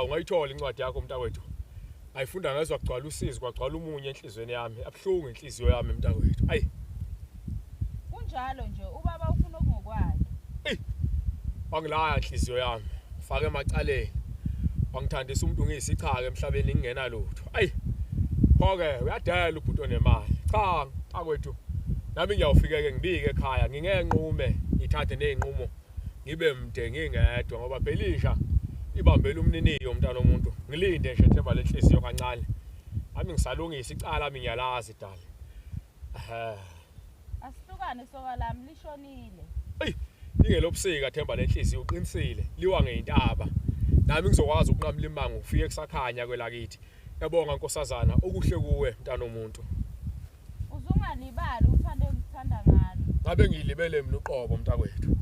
Ungayithola incwadi yakho mntakwethu. Ayifunda ngezwe kwagcwala usizi kwagcwala umunye enhlizweni yami. Abhlungu inhliziyo yami mntakwethu. Ayi. Kunjalo nje ubaba ufuna okungokwakhe. Wangilaya inhliziyo yami. Fake emacaleni. Wangithandisa umuntu ngiyisichaka emhlabeni ngingena lutho. Ayi. Phoke uyadala ubhuti onemali. Cha, mntakwethu. Nami ngiyawufika ngibike ekhaya ngingenqume ngithathe nezinqumo ngibe mde ngingedwa ngoba Belisha ibambela umniniyo umntana omuntu ngilinde nje themba lenhliziyo kancane ami ngisalungisa icala ami ngiyalazi dala Asihlukane soka lami lishonile. Ingelobusika themba lenhliziyo uqinisile liwa ngeintaba nami ngizokwazi ukunqamla imango ufike kusakhanya kwelakithi. Yabonga nkosazana okuhle kuwe mntana omuntu. Uzungalibali uthande ngithanda ngalo. Ngabe ngilibele mina uqobo mntakwethu.